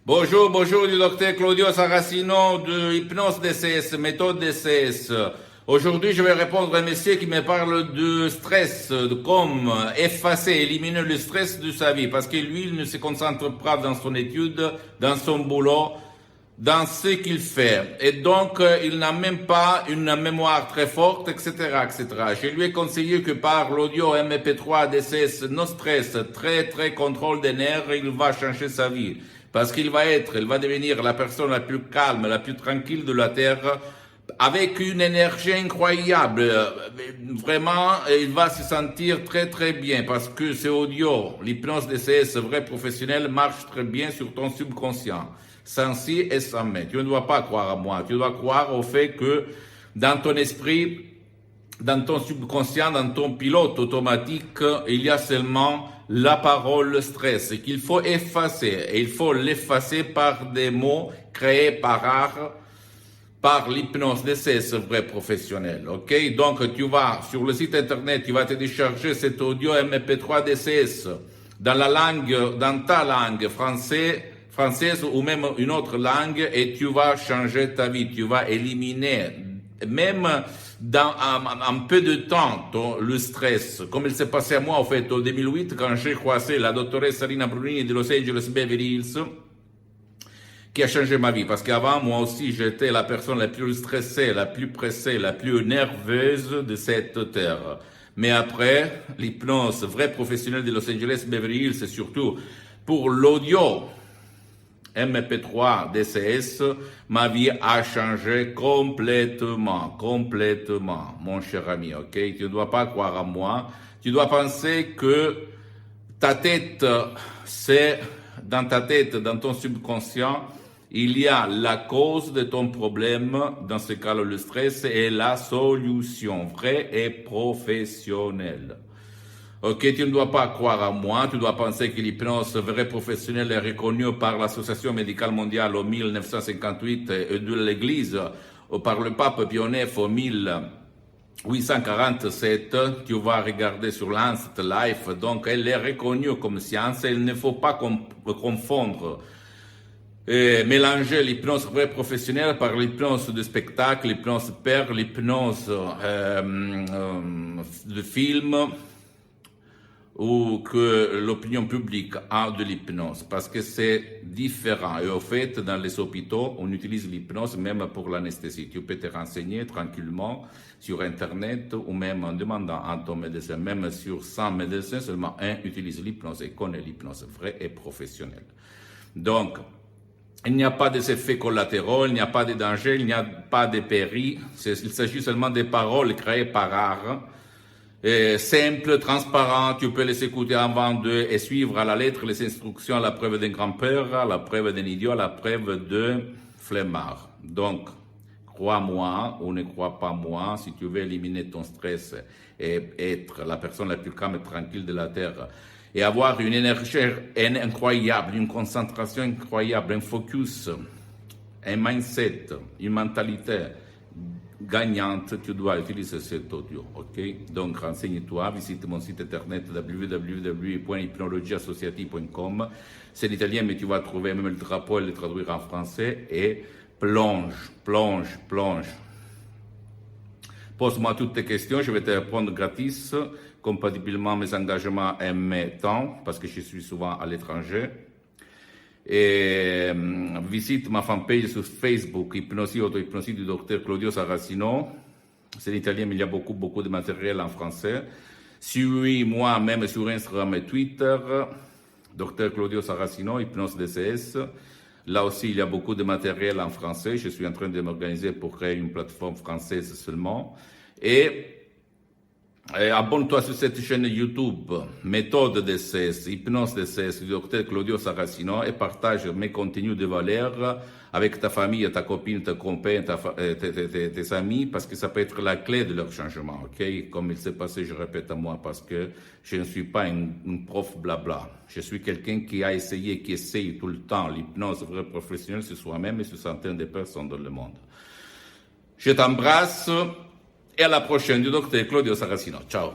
Bonjour, bonjour du docteur Claudio Saracino de Hypnose DCS, méthode DCS. Aujourd'hui, je vais répondre à un monsieur qui me parle de stress, de comme effacer, éliminer le stress de sa vie, parce que lui, il ne se concentre pas dans son étude, dans son boulot, dans ce qu'il fait. Et donc, il n'a même pas une mémoire très forte, etc., etc. Je lui ai conseillé que par l'audio MP3 DCS, no stress, très contrôle des nerfs, il va changer sa vie. Parce qu'il va devenir la personne la plus calme, la plus tranquille de la Terre, avec une énergie incroyable. Vraiment, il va se sentir très bien, parce que ce audio, l'hypnose DCS vrai professionnel, marche très bien sur ton subconscient. Sans si et sans mais. Tu ne dois pas croire à moi, tu dois croire au fait que dans ton esprit, dans ton subconscient, dans ton pilote automatique, il y a seulement la parole stress qu'il faut effacer. Et il faut l'effacer par des mots créés par l'hypnose DCS vrai professionnel. Ok? Donc, tu vas sur le site internet, tu vas télécharger cet audio MP3 DCS dans ta langue française ou même une autre langue, et tu vas changer ta vie. Tu vas éliminer, même dans un peu de temps, le stress, comme il s'est passé à moi, en fait, en 2008, quand j'ai croisé la doctoresse Sarina Brunini de Los Angeles Beverly Hills, qui a changé ma vie. Parce qu'avant, moi aussi, j'étais la personne la plus stressée, la plus pressée, la plus nerveuse de cette terre. Mais après, l'hypnose vrai professionnel de Los Angeles Beverly Hills, c'est surtout pour l'audio MP3 DCS, ma vie a changé complètement, mon cher ami, ok? Tu ne dois pas croire à moi. Tu dois penser que ta tête, c'est dans ta tête, dans ton subconscient, il y a la cause de ton problème, dans ce cas-là, le stress, et la solution vraie et professionnelle. Ok, tu ne dois pas croire à moi, tu dois penser que l'hypnose vrai professionnelle est reconnue par l'Association médicale mondiale en 1958 et de l'Église par le pape Pie IX en 1847. Tu vas regarder sur Lancet Life, donc elle est reconnue comme science, et il ne faut pas confondre. Mélanger l'hypnose vraie professionnelle par l'hypnose de spectacle, l'hypnose père, l'hypnose de film, ou que l'opinion publique a de l'hypnose, parce que c'est différent. Et au fait, dans les hôpitaux, on utilise l'hypnose même pour l'anesthésie. Tu peux te renseigner tranquillement sur Internet, ou même en demandant à ton médecin. Même sur 100 médecins, seulement un utilise l'hypnose et connaît l'hypnose vraie et professionnelle. Donc, il n'y a pas d'effets collatéraux, il n'y a pas de danger, il n'y a pas de péril. Il s'agit seulement des paroles créées par art. Simple, transparent, tu peux les écouter avant d'eux et suivre à la lettre les instructions à la preuve d'un grand-père, à la preuve d'un idiot, à la preuve de flemmard. Donc, crois-moi ou ne crois pas moi, si tu veux éliminer ton stress et être la personne la plus calme et tranquille de la Terre, et avoir une énergie incroyable, une concentration incroyable, un focus, un mindset, une mentalité gagnante, tu dois utiliser cet audio, ok? Donc, renseigne-toi, visite mon site internet www.hypnologieassociative.com. C'est l'italien, mais tu vas trouver même le drapeau et le traduire en français, et plonge. Pose-moi toutes tes questions, je vais te répondre gratis, compatiblement mes engagements et mes temps, parce que je suis souvent à l'étranger. Et visite ma fanpage sur Facebook, Hypnosie, Auto-Hypnosie du docteur Claudio Saracino. C'est l'italien, mais il y a beaucoup de matériel en français. Suis-moi même sur Instagram et Twitter, docteur Claudio Saracino, Hypnose DCS. Là aussi, il y a beaucoup de matériel en français. Je suis en train de m'organiser pour créer une plateforme française seulement. Et abonne-toi sur cette chaîne YouTube, méthode DCS, hypnose DCS, du docteur Claudio Saracino, et partage mes contenus de valeur avec ta famille, ta copine, tes copains, tes amis, parce que ça peut être la clé de leur changement, ok? Comme il s'est passé, je répète à moi, parce que je ne suis pas une prof blabla. Je suis quelqu'un qui a essayé, qui essaye tout le temps l'hypnose vraie professionnelle sur soi-même et sur centaines de personnes dans le monde. Je t'embrasse. Et à la prochaine du docteur Claudio Saracino. Ciao.